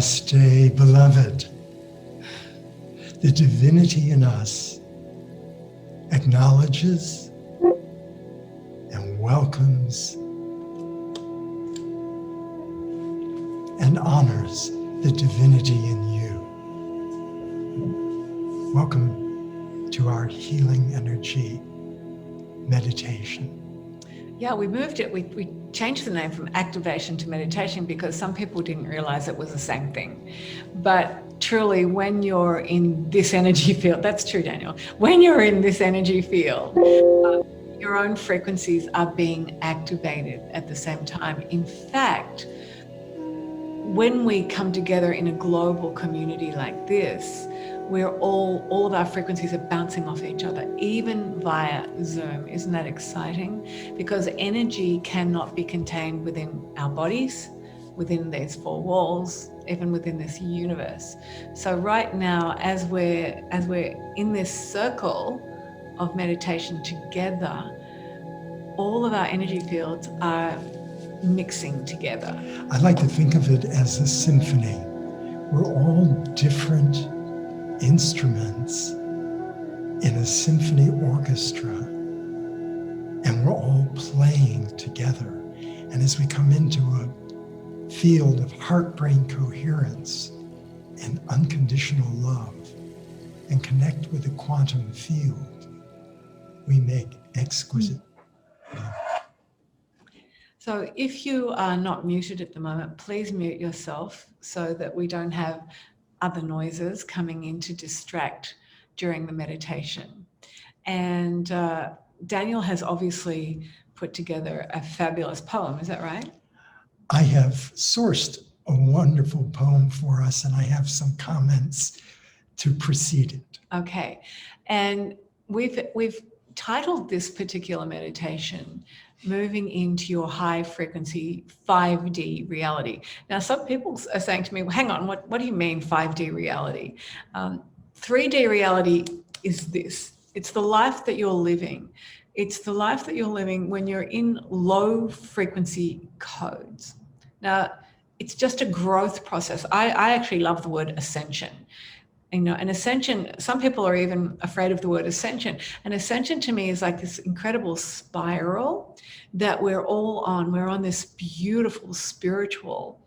Namaste, beloved. The divinity in us acknowledges and welcomes and honors the divinity in you. Welcome to our healing energy meditation. Yeah, we moved it. We changed the name from activation to meditation because some people didn't realize it was the same thing. But truly, when you're in this energy field, that's true, Daniel, when you're in this energy field, your own frequencies are being activated at the same time. In fact, when we come together in a global community like this, we're all of our frequencies are bouncing off each other, even via Zoom. Isn't that exciting? Because energy cannot be contained within our bodies, within these four walls, even within this universe. So right now, as we're in this circle of meditation together, all of our energy fields are mixing together. I like to think of it as a symphony. We're all different instruments in a symphony orchestra, and we're all playing together. And as we come into a field of heart-brain coherence and unconditional love and connect with the quantum field, we make exquisite love. So if you are not muted at the moment, please mute yourself so that we don't have other noises coming in to distract during the meditation. And Daniel has obviously put together a fabulous poem, is that right? I have sourced a wonderful poem for us, and I have some comments to precede it. Okay, and we've titled this particular meditation Moving into Your High Frequency 5D Reality. Now, some people are saying to me, well, hang on, what do you mean 5D reality? 3D reality is this. It's the life that you're living. It's the life that you're living when you're in low frequency codes. Now, it's just a growth process. I actually love the word ascension. You know, an ascension, some people are even afraid of the word ascension. An ascension to me is like this incredible spiral that we're all on. We're on this beautiful spiritual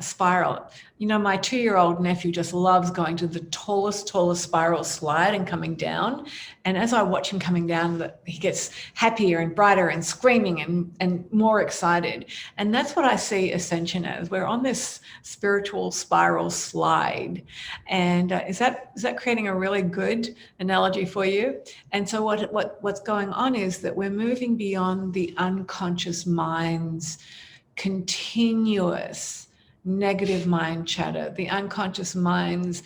spiral. You know, my 2-year-old nephew just loves going to the tallest spiral slide and coming down. And as I watch him coming down, he gets happier and brighter and screaming and more excited. And that's what I see ascension as. We're on this spiritual spiral slide. And is that creating a really good analogy for you? And so what's going on is that we're moving beyond the unconscious mind's continuous negative mind chatter, the unconscious mind's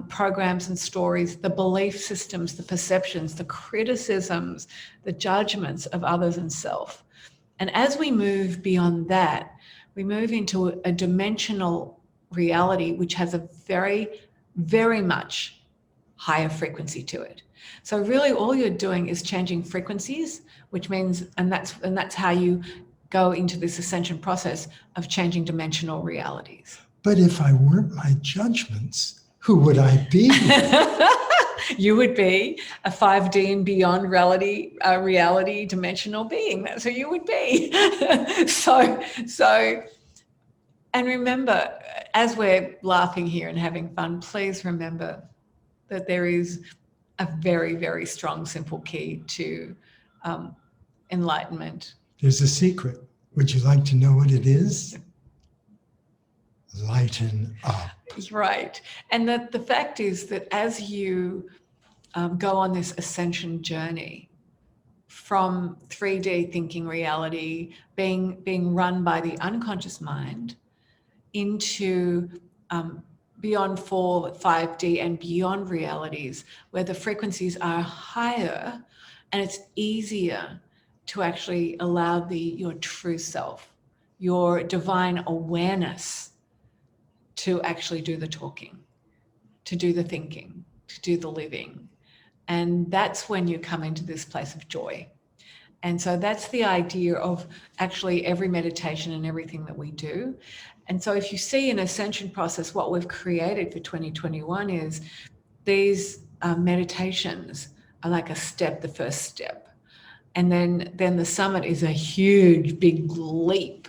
programs and stories, the belief systems, the perceptions, the criticisms, the judgments of others and self. And as we move beyond that, we move into a dimensional reality which has a very, very much higher frequency to it. So really all you're doing is changing frequencies, which means, and that's how you go into this ascension process of changing dimensional realities. But if I weren't my judgments, who would I be? You would be a 5D and beyond reality dimensional being. That's who you would be. So, and remember, as we're laughing here and having fun, please remember that there is a very, very strong, simple key to enlightenment. There's a secret. Would you like to know what it is? Lighten up. Right. And the fact is that as you go on this ascension journey from 3D thinking reality, being run by the unconscious mind, into beyond 4, 5D and beyond realities where the frequencies are higher and it's easier to actually allow your true self, your divine awareness to actually do the talking, to do the thinking, to do the living. And that's when you come into this place of joy. And so that's the idea of actually every meditation and everything that we do. And so if you see an ascension process, what we've created for 2021 is these meditations are like a step, the first step. And then the summit is a huge, big leap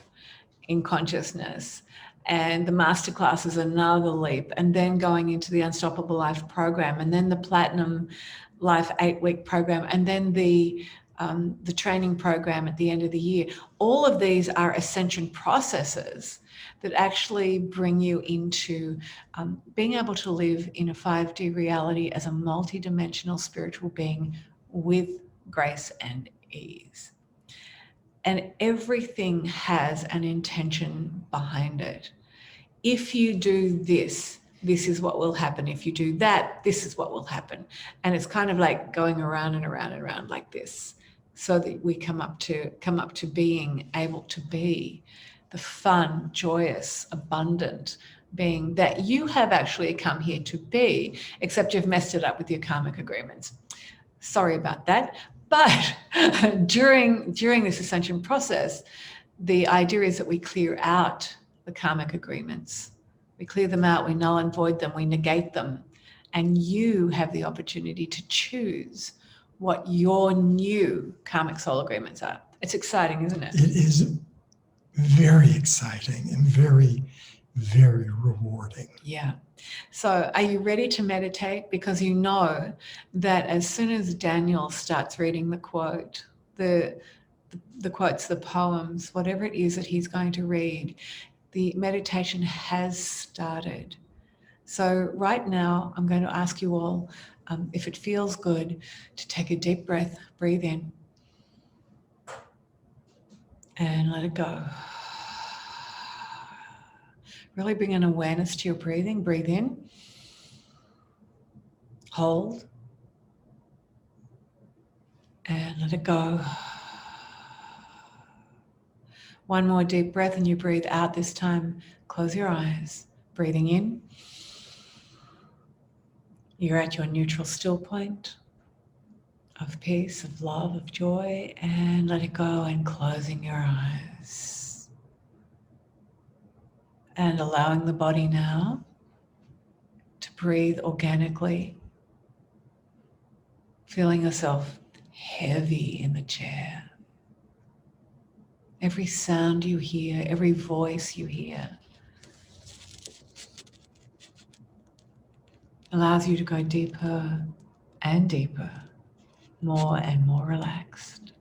in consciousness. And the masterclass is another leap. And then going into the Unstoppable Life program, and then the Platinum Life 8-week program, and then the training program at the end of the year. All of these are ascension processes that actually bring you into being able to live in a 5D reality as a multidimensional spiritual being with grace and ease. And everything has an intention behind it. If you do this, this is what will happen. If you do that, this is what will happen. And it's kind of like going around and around and around like this, so that we come up to being able to be the fun, joyous, abundant being that you have actually come here to be, except you've messed it up with your karmic agreements. Sorry about that. But during this ascension process, the idea is that we clear out the karmic agreements. We clear them out, we null and void them, we negate them. And you have the opportunity to choose what your new karmic soul agreements are. It's exciting, isn't it? It is very exciting and very, very rewarding. Yeah. So are you ready to meditate? Because you know that as soon as Daniel starts reading the quote, the quotes, the poems, whatever it is that he's going to read, the meditation has started. So right now, I'm going to ask you all, if it feels good, to take a deep breath, breathe in, and let it go. Really bring an awareness to your breathing. Breathe in, hold, and let it go. One more deep breath and you breathe out this time. Close your eyes. Breathing in. You're at your neutral still point of peace, of love, of joy, and let it go, and closing your eyes. And allowing the body now to breathe organically. Feeling yourself heavy in the chair. Every sound you hear, every voice you hear allows you to go deeper and deeper, more and more relaxed.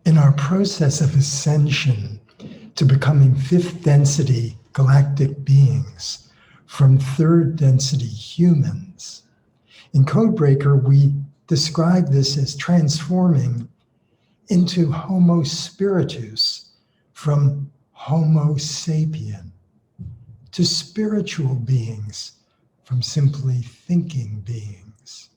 In our process of ascension to becoming fifth density galactic beings from third density humans, in Codebreaker, we describe this as transforming into Homo spiritus from Homo sapien, to spiritual beings from simply thinking beings.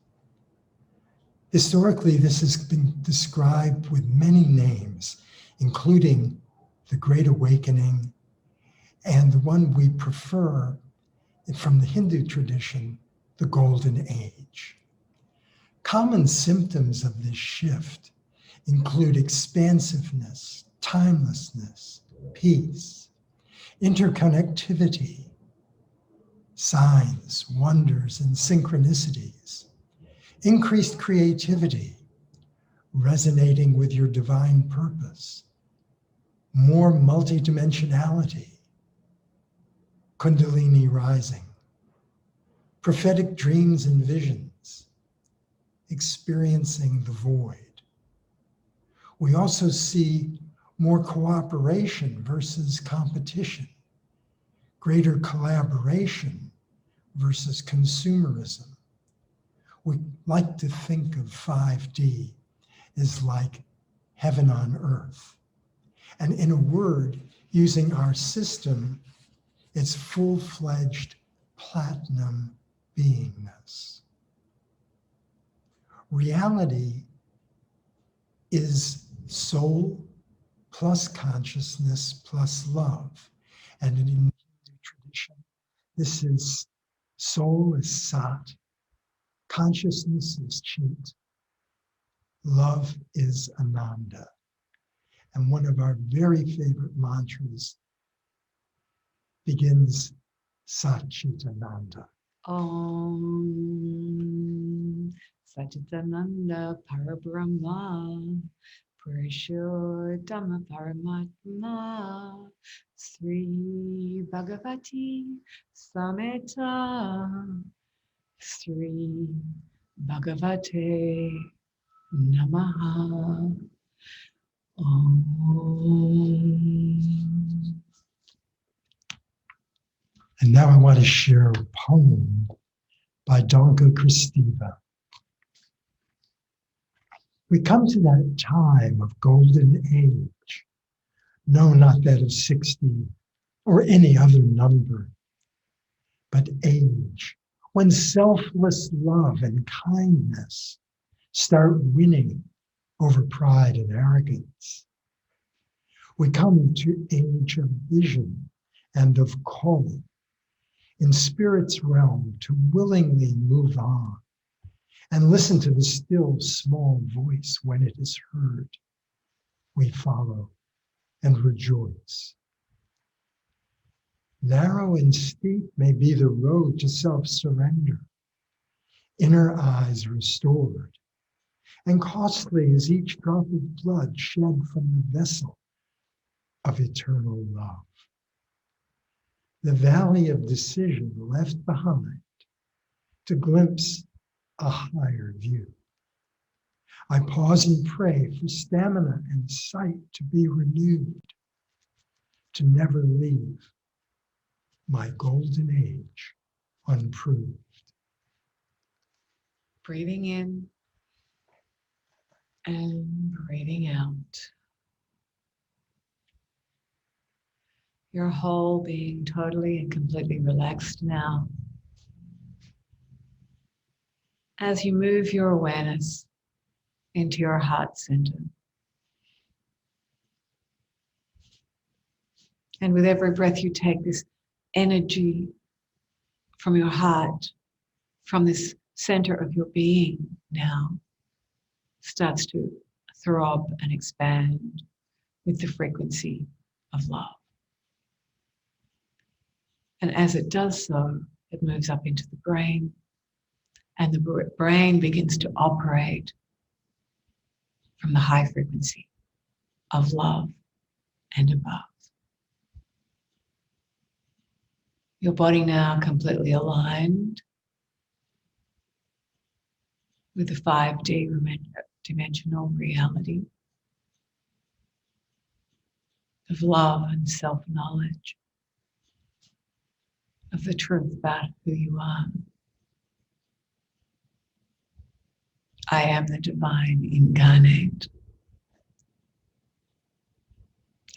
Historically, this has been described with many names, including the Great Awakening, and the one we prefer from the Hindu tradition, the Golden Age. Common symptoms of this shift include expansiveness, timelessness, peace, interconnectivity, signs, wonders, and synchronicities, increased creativity, resonating with your divine purpose, more multidimensionality, Kundalini rising, prophetic dreams and visions, experiencing the void. We also see more cooperation versus competition, greater collaboration versus consumerism. We like to think of 5D as like heaven on earth. And in a word, using our system, it's full-fledged platinum beingness. Reality is soul plus consciousness plus love. And in Hindu tradition, this is soul is Sat, consciousness is Chit, love is Ananda. And one of our very favorite mantras begins Satchitananda. Om Satchitananda Parabrahma Purushotama Paramatma Sri Bhagavati Sameta Sri Bhagavate Namaha. Om. And now I want to share a poem by Donka Kristiva. We come to that time of golden age, no, not that of 60 or any other number, but age, when selfless love and kindness start winning over pride and arrogance. We come to age of vision and of call, in spirit's realm to willingly move on and listen to the still small voice when it is heard. We follow and rejoice. Narrow and steep may be the road to self-surrender, inner eyes restored, and costly is each drop of blood shed from the vessel of eternal love. The valley of decision left behind to glimpse a higher view. I pause and pray for stamina and sight to be renewed, to never leave my golden age unproved. Breathing in and breathing out. Your whole being totally and completely relaxed now. As you move your awareness into your heart center. And with every breath you take, this energy from your heart, from this center of your being now, starts to throb and expand with the frequency of love. And as it does so, it moves up into the brain, and the brain begins to operate from the high frequency of love and above. Your body now completely aligned with the 5D dimensional reality of love and self-knowledge, of the truth about who you are. I am the divine incarnate.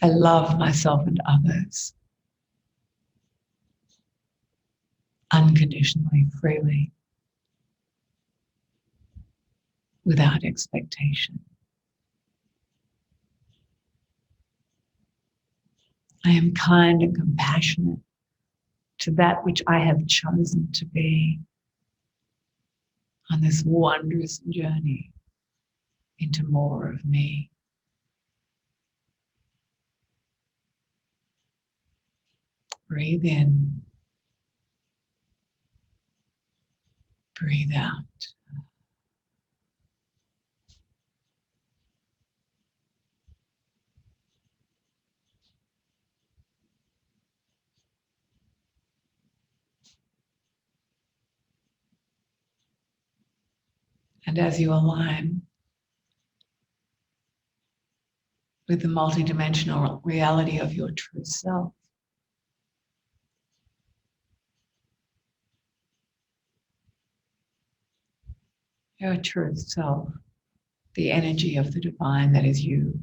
I love myself and others unconditionally, freely, without expectation. I am kind and compassionate to that which I have chosen to be on this wondrous journey into more of me. Breathe in, breathe out. And as you align with the multidimensional reality of your true self, your true self, the energy of the divine that is you,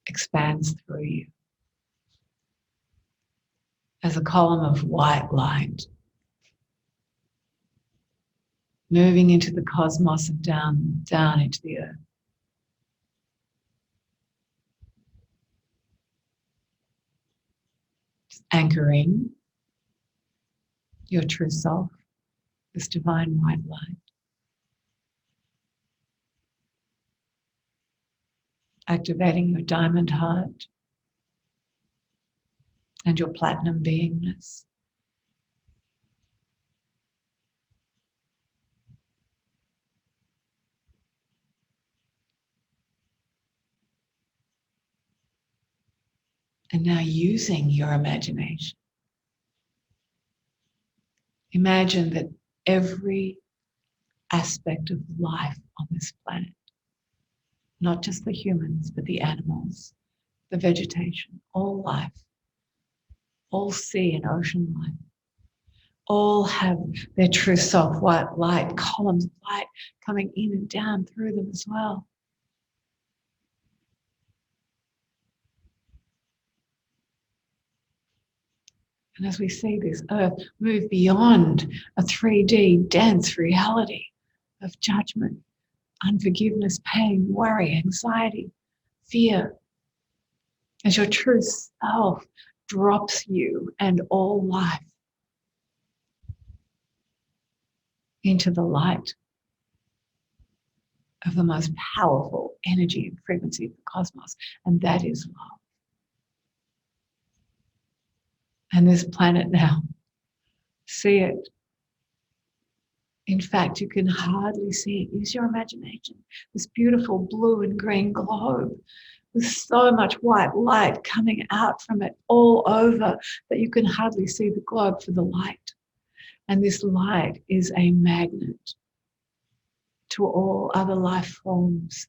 expands through you as a column of white light, moving into the cosmos and down into the earth. Just anchoring your true self, this divine white light. activating your diamond heart and your platinum beingness. And now using your imagination. Imagine that every aspect of life on this planet, not just the humans, but the animals, the vegetation, all life, all sea and ocean life, all have their true self, white light, columns of light coming in and down through them as well. And as we see this earth move beyond a 3D dense reality of judgment, unforgiveness, pain, worry, anxiety, fear, as your true self drops you and all life into the light of the most powerful energy and frequency of the cosmos, and that is love. And this planet now, see it. In fact, you can hardly see it. Use your imagination. This beautiful blue and green globe with so much white light coming out from it all over that you can hardly see the globe for the light. And this light is a magnet to all other life forms,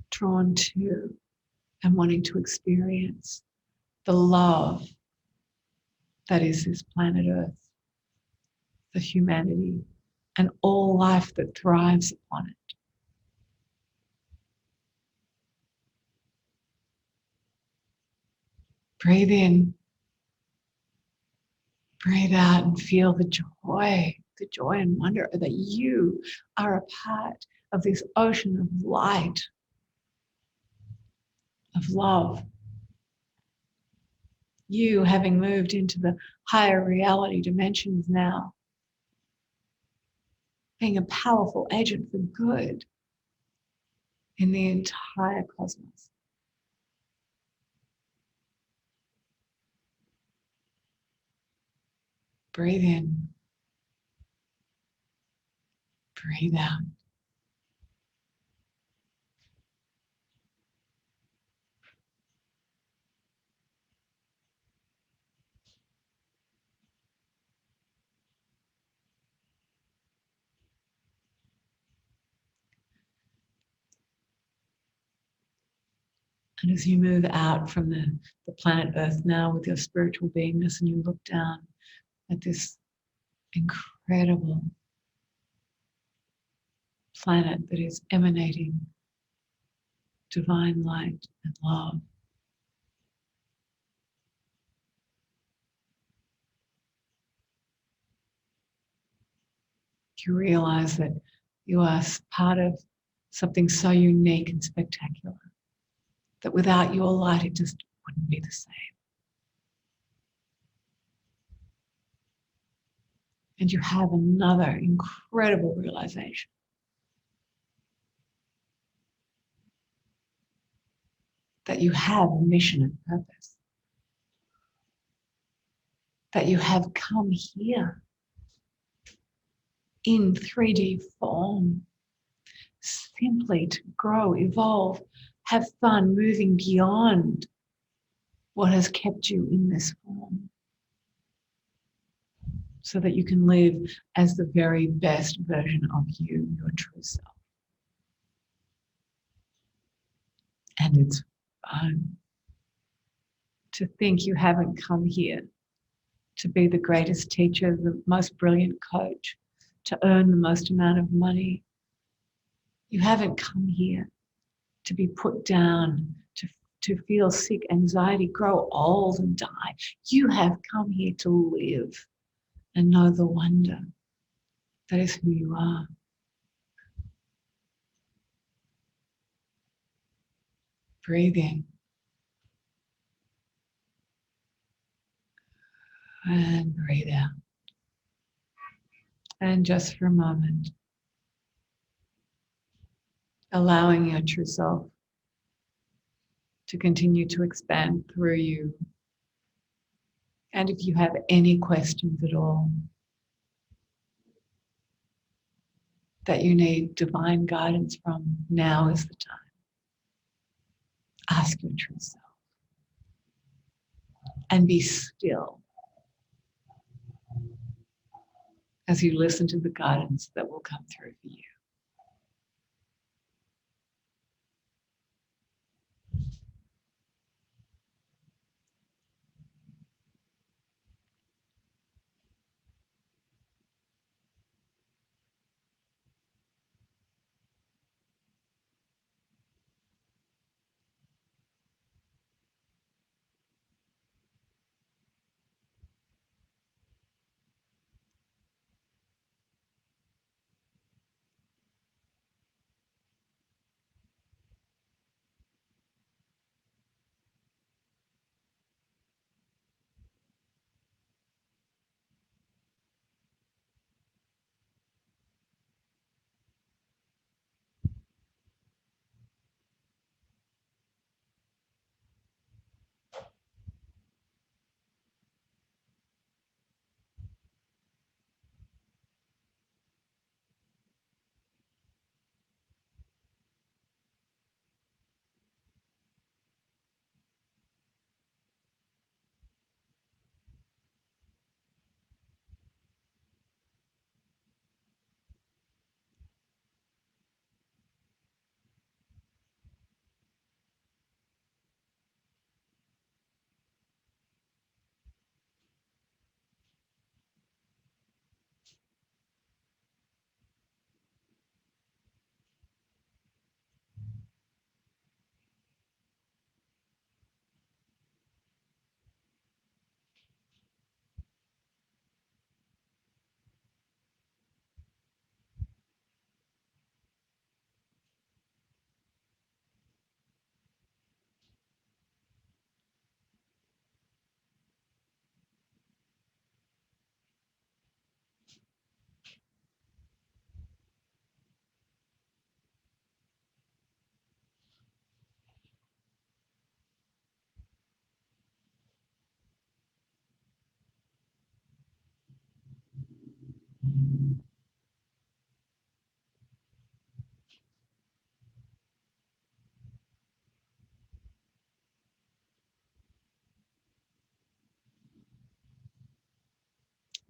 drawn to and wanting to experience the love that is this planet Earth, the humanity, and all life that thrives upon it. Breathe in, breathe out, and feel the joy and wonder that you are a part of this ocean of light, of love. You having moved into the higher reality dimensions now, being a powerful agent for good in the entire cosmos. Breathe in, breathe out. And as you move out from the planet Earth now with your spiritual beingness, and you look down at this incredible planet that is emanating divine light and love, you realize that you are part of something so unique and spectacular that without your light, it just wouldn't be the same. And you have another incredible realization that you have a mission and purpose, that you have come here in 3D form simply to grow, evolve, have fun, moving beyond what has kept you in this form, so that you can live as the very best version of you, your true self. And it's fun to think you haven't come here to be the greatest teacher, the most brilliant coach, to earn the most amount of money. You haven't come here to be put down, to feel sick, anxiety, grow old and die. You have come here to live and know the wonder that is who you are. Breathe in. And breathe out. And just for a moment, allowing your true self to continue to expand through you. And if you have any questions at all that you need divine guidance from, now is the time. Ask your true self and be still as you listen to the guidance that will come through for you.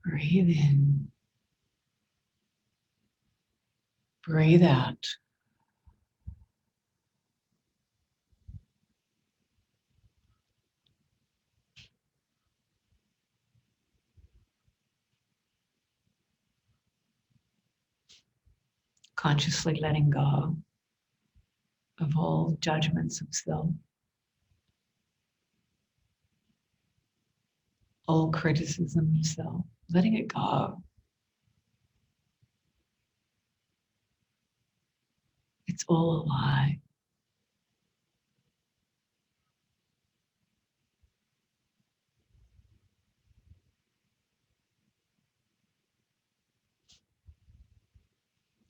Breathe in, breathe out. Consciously letting go of all judgments of self, all criticism of self, letting it go. It's all a lie.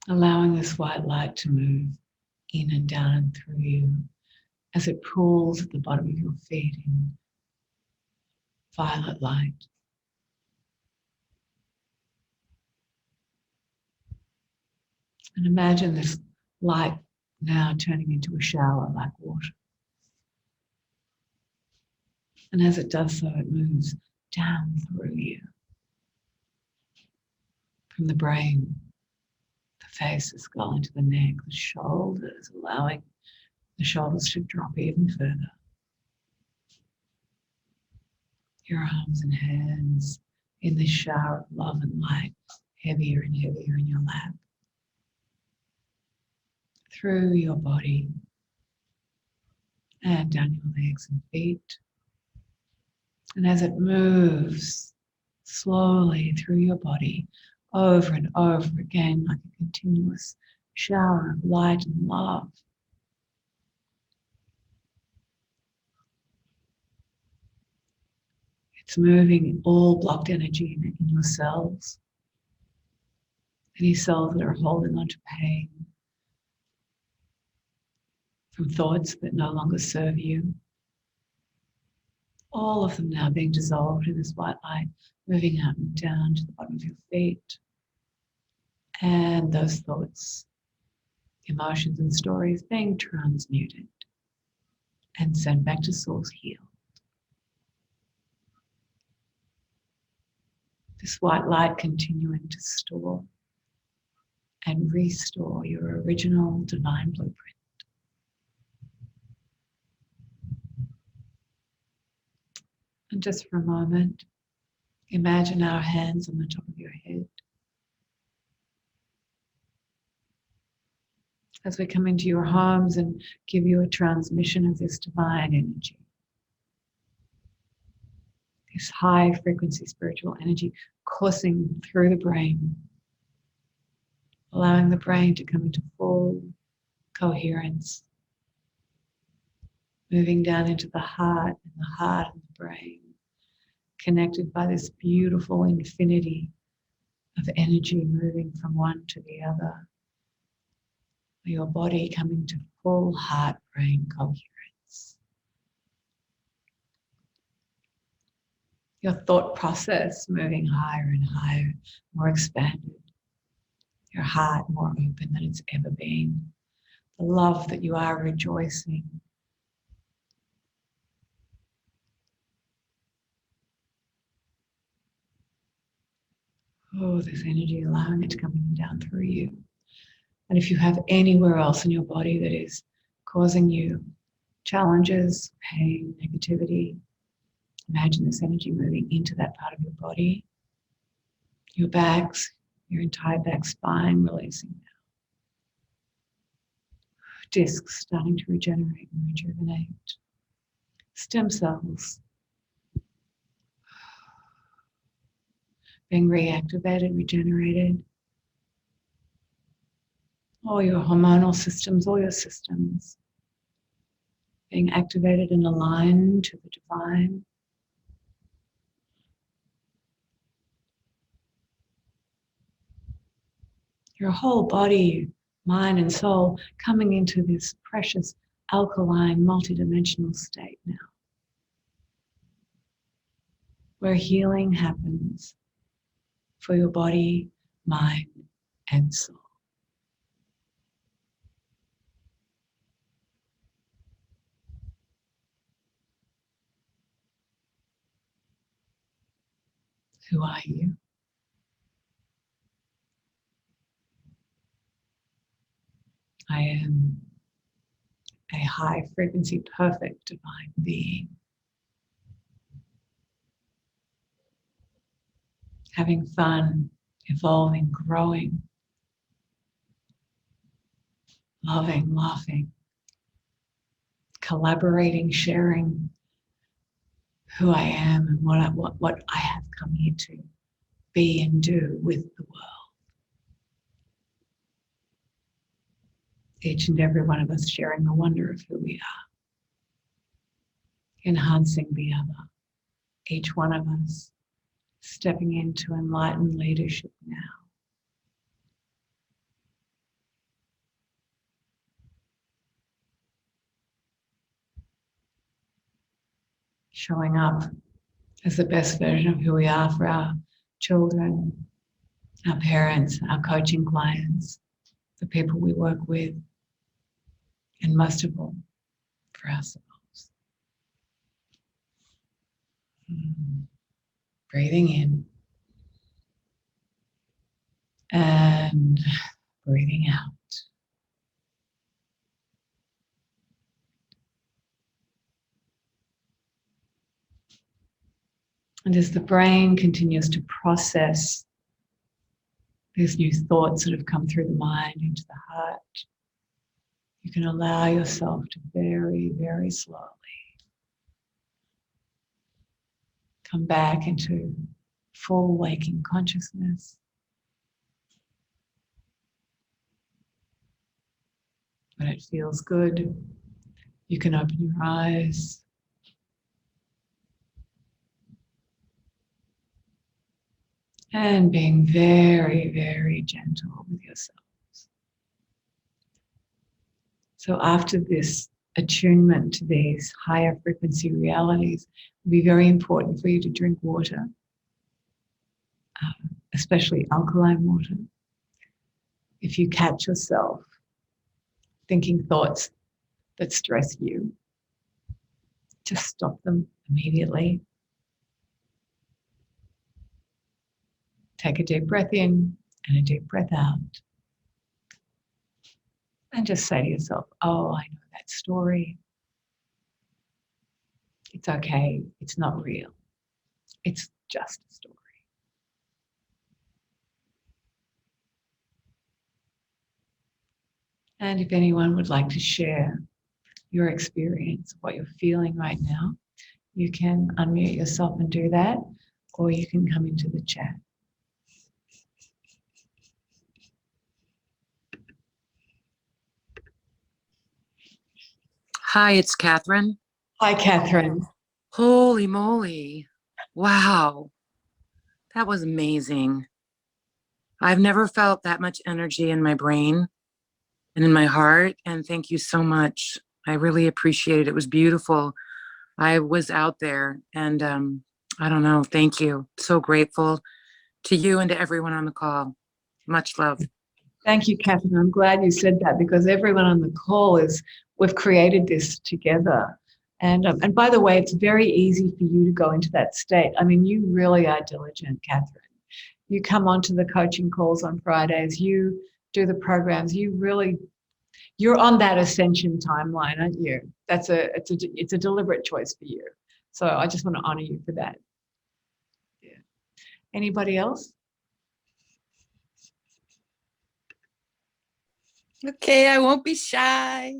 Allowing this white light to move in and down and through you as it pools at the bottom of your feet in violet light. And imagine this light now turning into a shower like water. And as it does so, it moves down through you, from the brain, the face, the skull, into the neck, the shoulders, allowing the shoulders to drop even further. Your arms and hands in this shower of love and light, heavier and heavier in your lap. Through your body and down your legs and feet. And as it moves slowly through your body, over and over again, like a continuous shower of light and love, it's moving all blocked energy in your cells. Any cells that are holding on to pain, from thoughts that no longer serve you. All of them now being dissolved in this white light, moving out and down to the bottom of your feet. And those thoughts, emotions, and stories being transmuted and sent back to source healed. This white light continuing to store and restore your original divine blueprint. And just for a moment, imagine our hands on the top of your head. As we come into your homes and give you a transmission of this divine energy. This high frequency spiritual energy coursing through the brain, allowing the brain to come into full coherence, moving down into the heart and the brain, connected by this beautiful infinity of energy moving from one to the other. Your body coming to full heart-brain coherence. Your thought process moving higher and higher, more expanded. Your heart more open than it's ever been. The love that you are rejoicing. Oh, this energy, allowing it to come down through you. And if you have anywhere else in your body that is causing you challenges, pain, negativity, imagine this energy moving into that part of your body. Your backs, your entire back spine releasing now. Discs starting to regenerate and rejuvenate. Stem cells being reactivated, regenerated. All your hormonal systems, all your systems being activated and aligned to the divine. Your whole body, mind and soul coming into this precious alkaline multidimensional state now, where healing happens for your body, mind, and soul. Who are you? I am a high frequency, perfect divine being. Having fun, evolving, growing, loving, laughing, collaborating, sharing who I am and what I have come here to be and do with the world. Each and every one of us sharing the wonder of who we are, enhancing the other. Each one of us stepping into enlightened leadership now. Showing up as the best version of who we are for our children, our parents, our coaching clients, the people we work with, and most of all, for ourselves. Breathing in and breathing out. And as the brain continues to process these new thoughts that have come through the mind into the heart, you can allow yourself to very, very slowly come back into full waking consciousness. When it feels good, you can open your eyes. And being very, very gentle with yourselves. So after this attunement to these higher frequency realities, it will be very important for you to drink water, especially alkaline water. If you catch yourself thinking thoughts that stress you, just stop them immediately. Take a deep breath in and a deep breath out. And just say to yourself, oh, I know that story. It's okay. It's not real. It's just a story. And if anyone would like to share your experience, what you're feeling right now, you can unmute yourself and do that, or you can come into the chat. Hi, it's Catherine. Hi, Catherine. Holy moly. Wow. That was amazing. I've never felt that much energy in my brain and in my heart. And thank you so much. I really appreciate it. It was beautiful. I was out there and I don't know. Thank you. So grateful to you and to everyone on the call. Much love. Thank you, Catherine. I'm glad you said that because everyone on the call we've created this together. And by the way, it's very easy for you to go into that state. I mean, you really are diligent, Catherine. You come onto the coaching calls on Fridays, you do the programs, you're on that ascension timeline, aren't you? It's a deliberate choice for you. So I just want to honor you for that. Yeah. Anybody else? Okay, I won't be shy.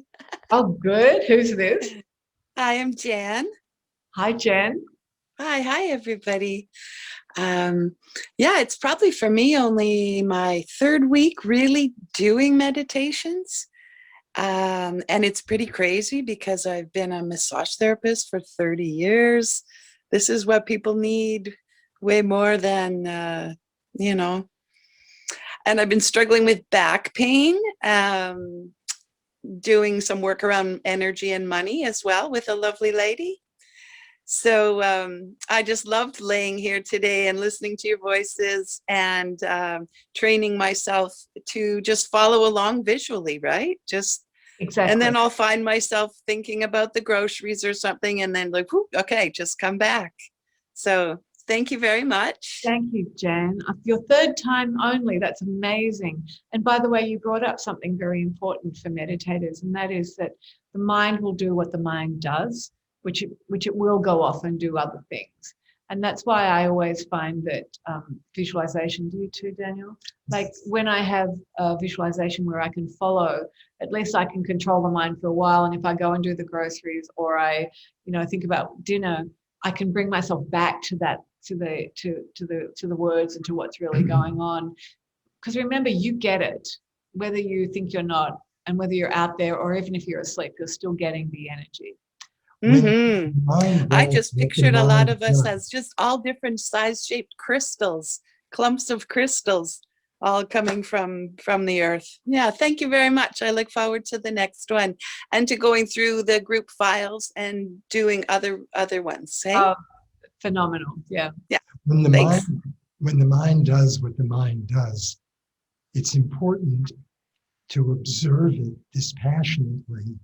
Oh, good. Who's this? I am Jan. Hi, Jen. Hi, everybody. Yeah, it's probably for me only my third week really doing meditations. And it's pretty crazy because I've been a massage therapist for 30 years. This is what people need way more than, you know. And I've been struggling with back pain, doing some work around energy and money as well with a lovely lady. So I just loved laying here today and listening to your voices and training myself to just follow along visually, right? Exactly. And then I'll find myself thinking about the groceries or something and then like, whoop, okay, just come back. So thank you very much. Thank you, Jan. Your third time only. That's amazing. And by the way, you brought up something very important for meditators, and that is that the mind will do what the mind does, which it will go off and do other things. And that's why I always find that visualization, do you too, Daniel? Like when I have a visualization where I can follow, at least I can control the mind for a while. And if I go and do the groceries or I, think about dinner, I can bring myself back to that, to the words and to what's really going on. Because remember, you get it, whether you think you're not, and whether you're out there or even if you're asleep, you're still getting the energy. I just pictured a lot of us as just all different size-shaped crystals, clumps of crystals, all coming from the earth. Yeah, thank you very much. I look forward to the next one and to going through the group files and doing other ones. Hey? Phenomenal. Yeah. When the mind does what the mind does, it's important to observe it dispassionately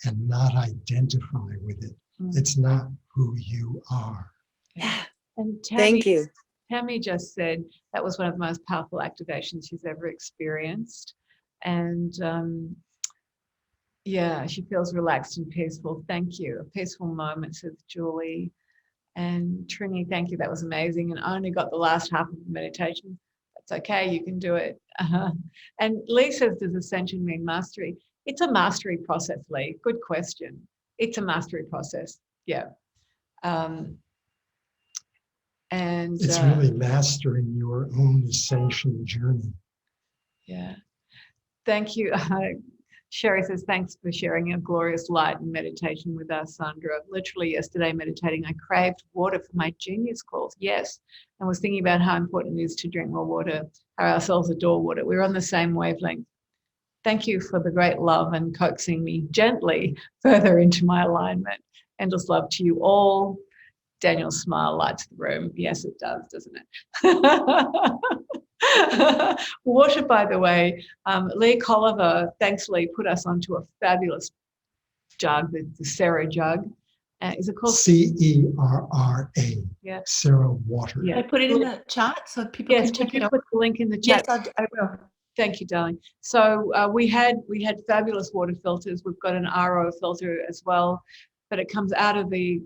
and not identify with it. It's not who you are. Yeah. And thank you. Tammy just said that was one of the most powerful activations she's ever experienced. And she feels relaxed and peaceful. Thank you. A peaceful moment, says Julie. And Trini, thank you. That was amazing. And I only got the last half of the meditation. That's okay. You can do it. And Lee says, does ascension mean mastery? It's a mastery process, Lee. Good question. It's a mastery process. Yeah. And it's really mastering your own ascension journey. Yeah. Thank you. Sherry says, thanks for sharing your glorious light and meditation with us, Sandra. Literally yesterday meditating, I craved water for my genius calls. Yes. And was thinking about how important it is to drink more water, how our cells adore water. We're on the same wavelength. Thank you for the great love and coaxing me gently further into my alignment. Endless love to you all. Daniel's smile lights the room. Yes, it does, doesn't it? Water, by the way, Lee Colliver, thanks Lee, put us onto a fabulous jug, the Sarah jug. Is it called CERRA? Yeah. Sarah Water. Yeah. I put it in the chat so people Yes, can check could it you out. put the link in the Yes, chat? I will. Thank you, darling. So we had fabulous water filters. We've got an RO filter as well, but it comes out of the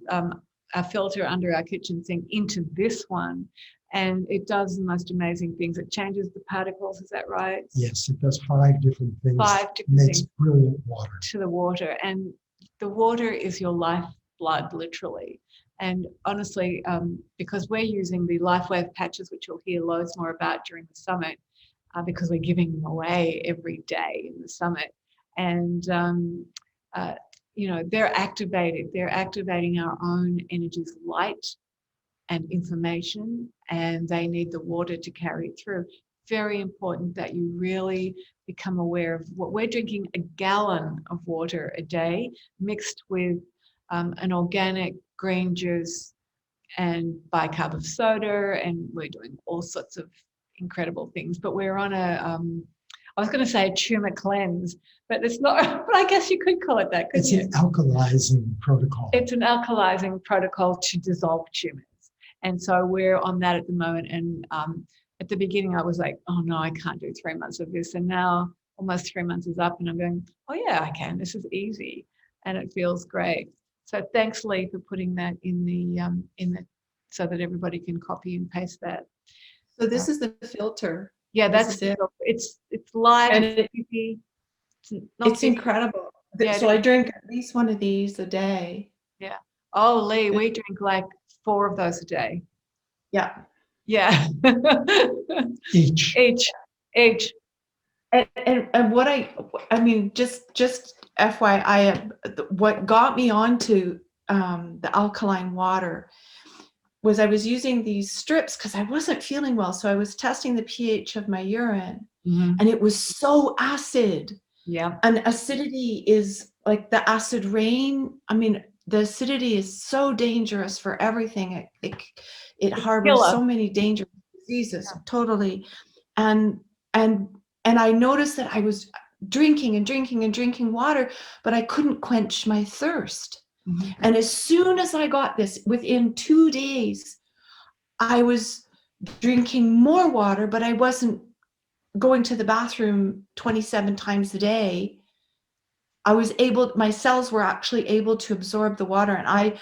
our filter under our kitchen sink into this one, and it does the most amazing things. It changes the particles. Is that right? Yes, it does 5 different things. 5 different Makes things brilliant water. to the water, and the water is your lifeblood, literally. And honestly, because we're using the LifeWave patches, which you'll hear loads more about during the summit, because we're giving them away every day in the summit. And, they're activated. They're activating our own energies, light and information, and they need the water to carry it through. Very important that you really become aware of what we're drinking. A gallon of water a day mixed with an organic green juice and bicarb of soda, and we're doing all sorts of incredible things. But we're on I was going to say a tumor cleanse, but it's not, but I guess you could call it that. It's an alkalizing protocol. It's an alkalizing protocol to dissolve tumors. And so we're on that at the moment. And at the beginning, I was like, oh no, I can't do 3 months of this. And now almost 3 months is up and I'm going, oh yeah, I can. This is easy. And it feels great. So thanks, Lee, for putting that in the so that everybody can copy and paste that. So this is the filter. Yeah, that's This is it. It's live. And It's incredible. Yeah, So I drink at least one of these a day. Yeah. Oh, Lee, we drink like 4 of those a day. Yeah. Yeah. Each. And what I mean, just FYI, what got me onto the alkaline water was I was using these strips because I wasn't feeling well. So I was testing the pH of my urine, and it was so acid. Yeah. And acidity is like the acid rain. I mean, the acidity is so dangerous for everything. It harbors so many dangerous diseases. Yeah. Totally. And I noticed that I was drinking and drinking and drinking water, but I couldn't quench my thirst. Mm-hmm. And as soon as I got this, within 2 days, I was drinking more water, but I wasn't going to the bathroom 27 times a day. My cells were actually able to absorb the water, and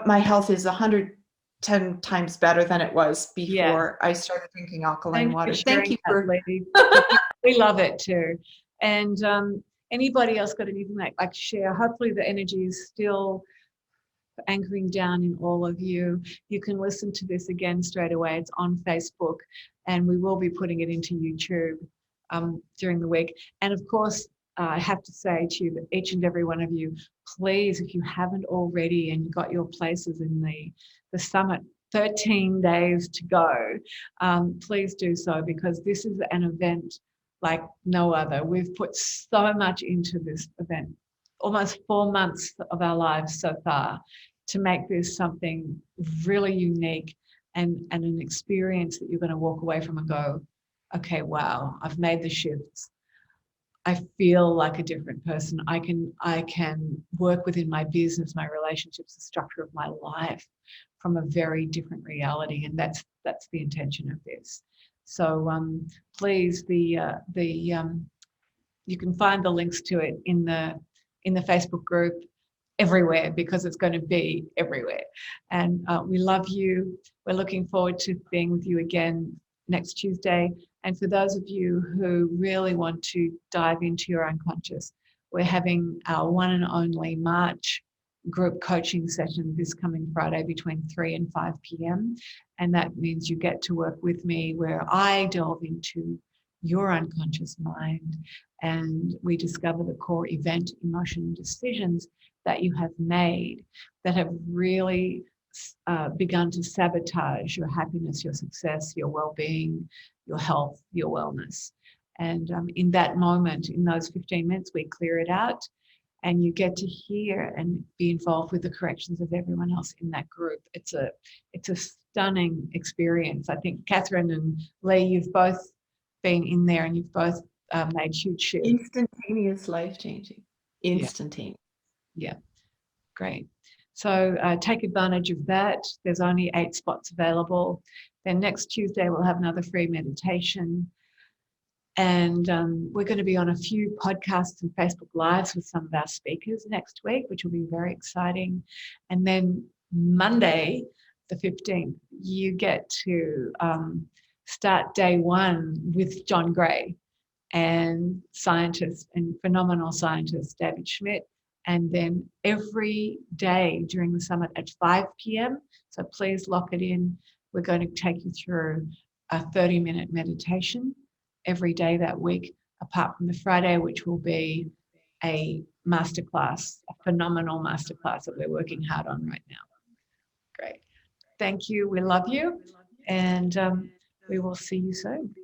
my health is 110 times better than it was before I started drinking alkaline water. Thank you for lady. We love it too. And anybody else got anything like to share? Hopefully the energy is still anchoring down in all of you. You can listen to this again straight away. It's on Facebook, and we will be putting it into YouTube during the week. And of course, I have to say to you that each and every one of you, please, if you haven't already and you got your places in the summit, 13 days to go, please do so, because this is an event like no other. We've put so much into this event, almost 4 months of our lives so far, to make this something really unique and an experience that you're going to walk away from and go, okay, wow, I've made the shifts. I feel like a different person. I can work within my business, my relationships, the structure of my life from a very different reality, and that's the intention of this. So please, you can find the links to it in the Facebook group everywhere, because it's going to be everywhere. And we love you. We're looking forward to being with you again next Tuesday. And for those of you who really want to dive into your unconscious, we're having our one and only March group coaching session this coming Friday between 3 and 5 p.m. And that means you get to work with me, where I delve into your unconscious mind and we discover the core event, emotion, and decisions that you have made that have really begun to sabotage your happiness, your success, your well-being, your health, your wellness. And in that moment, in those 15 minutes, we clear it out, and you get to hear and be involved with the corrections of everyone else in that group. It's a stunning experience. I think Catherine and Lee, you've both been in there and you've both made huge shifts. Instantaneous, life-changing. Instantaneous. Yeah, great. So take advantage of that. There's only 8 spots available. Then next Tuesday, we'll have another free meditation. And we're going to be on a few podcasts and Facebook Lives with some of our speakers next week, which will be very exciting. And then Monday, the 15th, you get to start day 1 with John Gray and scientist and phenomenal scientist David Schmidt. And then every day during the summit at 5 p.m. So please lock it in. We're going to take you through a 30-minute meditation every day that week, apart from the Friday, which will be a masterclass, a phenomenal masterclass that we're working hard on right now. Great. Thank you. We love you. And we will see you soon.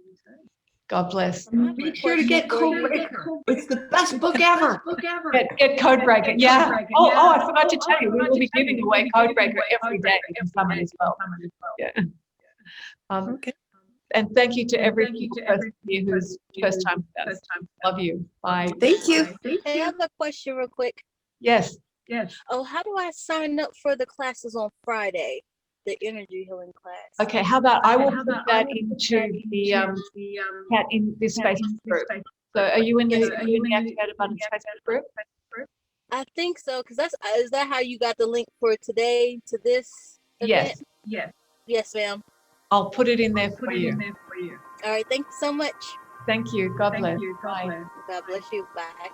God bless. Make sure to get Codebreaker. It's the best book ever. Get Codebreaker. Yeah. Oh, I forgot to tell you, we will be giving away Codebreaker every day in summer as well. Yeah. Okay. And thank you to every person here who's first time with us. Love you. Bye. Thank you. Hey, I have a question real quick. Yes. Oh, how do I sign up for the classes on Friday? The energy healing class. Okay, how about I will put that into the chat in this Facebook group. So are you in the Activated Abundance Facebook group? I think so, because is that how you got the link for today to this event? Yes, ma'am. I'll put it in there for you. All right, thank you so much. Thank you. God bless. Bye. God bless you. Bye.